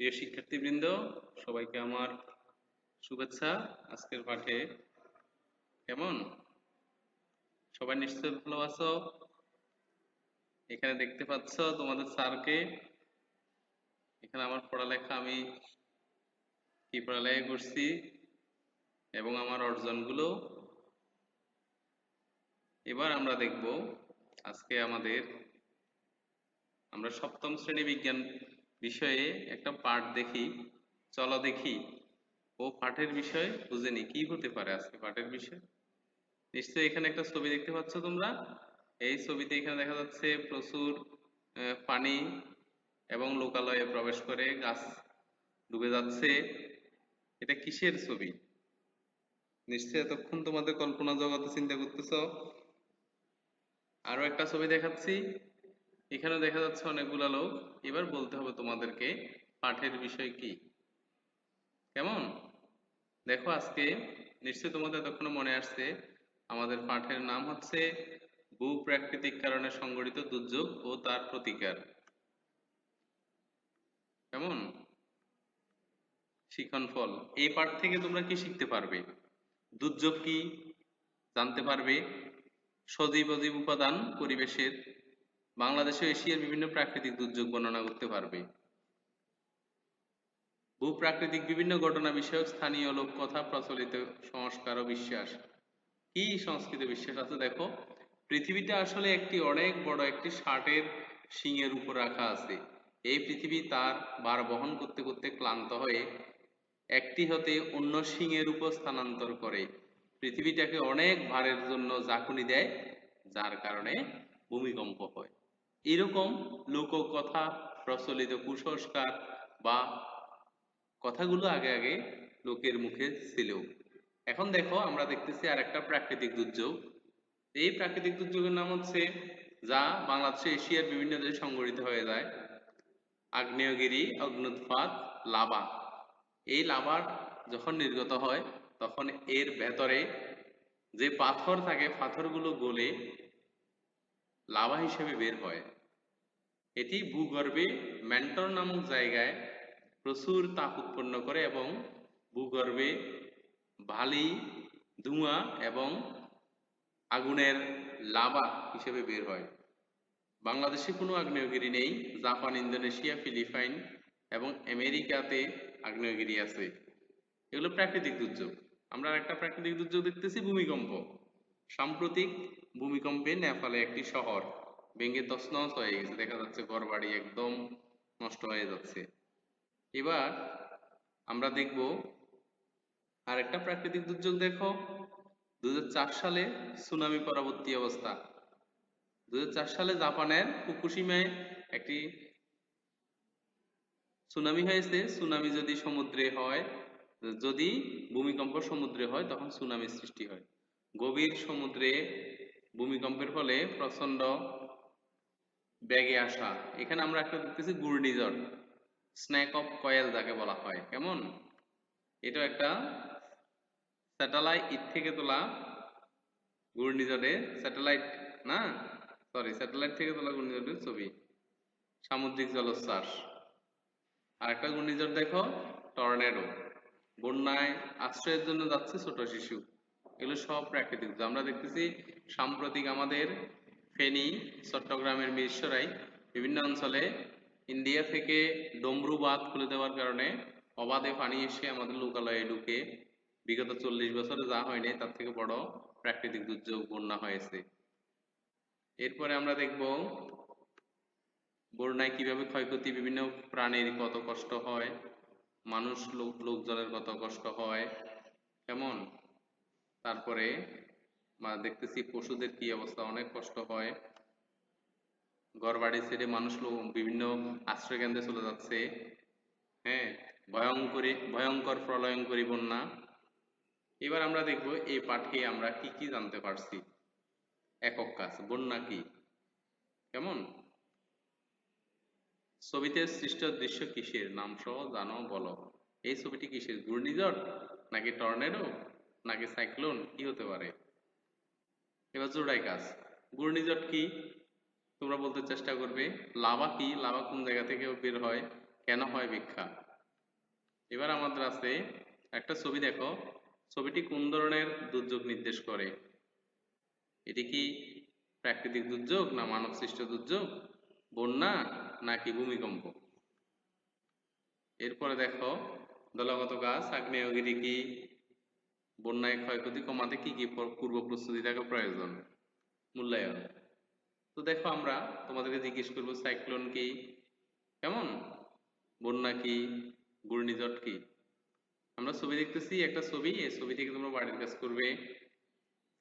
প্রিয় শিক্ষার্থীবৃন্দ, সবাইকে আমার শুভেচ্ছা। আজকের পাঠে কেমন সবাই নিশ্চয় ভালো আছো। এখানে দেখতে পাচ্ছ তোমাদের স্যারকে। এখানে আমার পড়ালেখা, আমি কি পড়ালেখা করছি এবং আমার অর্জনগুলো এবার আমরা দেখব। আজকে আমরা সপ্তম শ্রেণী বিজ্ঞান বিষয়ে একটা পাঠ দেখি। চলো দেখি ও পাঠের বিষয় বুঝে নি কি হতে পারে আজকে পাঠের বিষয়। নিশ্চয়ই এখানে একটা ছবি দেখতে পাচ্ছ তোমরা। এই ছবিতে এখানে দেখা যাচ্ছে প্রচুর পানি এবং লোকালয়ে প্রবেশ করে গাছ ডুবে যাচ্ছে। এটা কিসের ছবি? নিশ্চয়ই এতক্ষণ তোমাদের কল্পনা জগতে চিন্তা করতেছ। আরো একটা ছবি দেখাচ্ছি। এখানে দেখা যাচ্ছে অনেকগুলা লোক। এবার বলতে হবে তোমাদেরকে পাঠের বিষয় কি। কেমন? দেখো আজকে নিশ্চয়ই তোমাদের এতক্ষণ মনে আসছে আমাদের পাঠের নাম হচ্ছে ভূপ্রাকৃতিক কারণে সংঘটিত দুর্যোগ ও তার প্রতিকার। কেমন? শিক্ষণফল। এই পাঠ থেকে তোমরা কি শিখতে পারবে? দুর্যোগ কি জানতে পারবে, সজীব অজীব উপাদান পরিবেশের, বাংলাদেশ ও এশিয়ার বিভিন্ন প্রাকৃতিক দুর্যোগ বর্ণনা করতে পারবে, ভূপ্রাকৃতিক বিভিন্ন ঘটনা বিষয়ক স্থানীয় লোককথা, প্রচলিত সংস্কার ও বিশ্বাস। কি সংস্কৃত বিশ্বাস আছে দেখো। পৃথিবীটা আসলে একটি অনেক বড় একটি ষাঁড়ের শিংয়ের উপর রাখা আছে। এই পৃথিবী তার ভার বহন করতে করতে ক্লান্ত হয়ে একটি হতে অন্য শিংয়ের উপর স্থানান্তর করে পৃথিবীটাকে অনেক ভারের জন্য ঝাঁকুনি দেয়, যার কারণে ভূমিকম্প হয়। এরকম লোককথা, প্রচলিত কুসংস্কার বা কথাগুলো আগে আগে লোকের মুখে ছিল। এখন দেখো আমরা দেখতেছি আর একটা প্রাকৃতিক দুর্যোগ। এই প্রাকৃতিক দুর্যোগের নাম হচ্ছে, যা বাংলাদেশে এশিয়ার বিভিন্ন দেশে সংঘটিত হয়ে যায়, আগ্নেয়গিরি, অগ্ন্যুৎপাত, লাভা। এই লাভার যখন নির্গত হয় তখন এর ভেতরে যে পাথর থাকে পাথরগুলো গলে লাভা হিসেবে বের হয়। এটি ভূগর্ভে ম্যান্টর নামক জায়গায় প্রচুর তাপ উৎপন্ন করে এবং ভূগর্ভে বালি, ধোঁয়া এবং আগুনের লাভা হিসেবে বের হয়। বাংলাদেশে কোনো আগ্নেয়গিরি নেই। জাপান, ইন্দোনেশিয়া, ফিলিপাইন এবং আমেরিকাতে আগ্নেয়গিরি আছে। এগুলো প্রাকৃতিক দুর্যোগ। আমরা একটা প্রাকৃতিক দুর্যোগ দেখতেছি, ভূমিকম্প। সাম্প্রতিক ভূমিকম্পে নেপালে একটি শহর ভেঙে তছনছ হয়ে গেছে, দেখা যাচ্ছে ঘরবাড়ি একদম নষ্ট হয়ে যাচ্ছে। এবার আমরা দেখব আর একটা প্রাকৃতিক দুর্যোগ। দেখো 2004 সালে সুনামি পরবর্তী অবস্থা। 2004 সালে জাপানের ফুকুশিমায় একটি সুনামি হয়েছে। সুনামি যদি সমুদ্রে হয়, যদি ভূমিকম্প সমুদ্রে হয় তখন সুনামি সৃষ্টি হয়। গভীর সমুদ্রে ভূমিকম্পের ফলে প্রচন্ড বেগে আসা, এখানে আমরা একটা দেখতেছি ঘূর্ণিঝড়, স্ন্যাক অফ কয়েল যাকে বলা হয়। কেমন? এটা একটা স্যাটেলাইট থেকে তোলা ঘূর্ণিঝড়ের স্যাটেলাইট, না সরি, স্যাটেলাইট থেকে তোলা ঘূর্ণিঝড়ের ছবি, সামুদ্রিক জলোচ্ছ্বাস। আর একটা ঘূর্ণিঝড় দেখো, টর্নেডো, বন্যায় আশ্রয়ের জন্য যাচ্ছে ছোট শিশু। এগুলো সব প্রাকৃতিক। আমরা দেখতেছি সাম্প্রতিক আমাদের ফেনী, চট্টগ্রামের মিরসরাই বিভিন্ন অঞ্চলে ইন্ডিয়া থেকে ডমরু বাঁধ খুলে দেওয়ার কারণে অবাধে পানি এসে আমাদের লোকালয়ে ঢুকে বিগত 40 বছরে যা হয়নি তার থেকে বড় প্রাকৃতিক দুর্যোগ বন্যা হয়েছে। এরপরে আমরা দেখব বন্যায় কিভাবে ক্ষয়ক্ষতি, বিভিন্ন প্রাণীর কত কষ্ট হয়, মানুষ লোকজনের কত কষ্ট হয়। কেমন? তারপরে দেখতেছি পশুদের কি অবস্থা, অনেক কষ্ট হয়। ঘরবাড়ি ছেড়ে মানুষ বিভিন্ন আশ্রয় কেন্দ্রে চলে যাচ্ছে। হ্যাঁ, ভয়ঙ্কর প্রলয়ঙ্করী বন্যা। এবার আমরা দেখব এই পাঠে আমরা কি কি জানতে পারছি। একক কাজ, বন্যা কি। কেমন? ছবিতে সৃষ্ট দৃশ্য কিসের, নাম সহ জানো বলো। এই ছবিটি কিসের? ঘূর্ণিঝড় নাকি টর্নেডো নাকি সাইক্লোন, কি হতে পারে? এবার জোড়াই কাজ। ঘূর্ণিঝড় কি তোমরা বলতে চেষ্টা করবে। লাভা কি, লাভা কোন জায়গা থেকে বের হয়, কেন হয় ব্যাখ্যা। এবার আমাদের আছে একটা ছবি দেখো, ছবিটি কোন ধরনের দুর্যোগ নির্দেশ করে? এটি কি প্রাকৃতিক দুর্যোগ না মানব সৃষ্ট দুর্যোগ, বন্যা নাকি ভূমিকম্প? এরপরে দেখো, দলগত গাছ আগ্নেয়গিরি কি বন্যায় ক্ষয়ক্ষতি কমাতে কি কি পূর্ব প্রস্তুতি থাকা প্রয়োজন? মূল্যায়ন। তো দেখো, আমরা তোমাদেরকে জিজ্ঞেস করবো সাইক্লোন কি, কেমন, বন্যা কি, ঘূর্ণিঝড় কি? আমরা ছবি দেখতেছি, একটা ছবি, এই ছবি থেকে তোমরা বাড়ির কাজ করবে।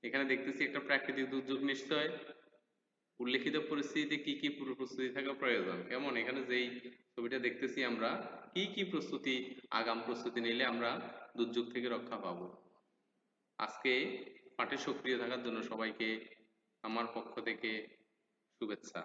এখানে দেখতেছি একটা প্রাকৃতিক দুর্যোগ নিশ্চয়, উল্লেখিত পরিস্থিতিতে কি কি পূর্ব প্রস্তুতি থাকা প্রয়োজন, কেমন? এখানে যেই ছবিটা দেখতেছি আমরা, কি কি প্রস্তুতি, আগাম প্রস্তুতি নিলে আমরা দুর্যোগ থেকে রক্ষা পাবো। আজকে পাঠে সক্রিয় থাকার জন্য সবাইকে আমার পক্ষ থেকে শুভেচ্ছা।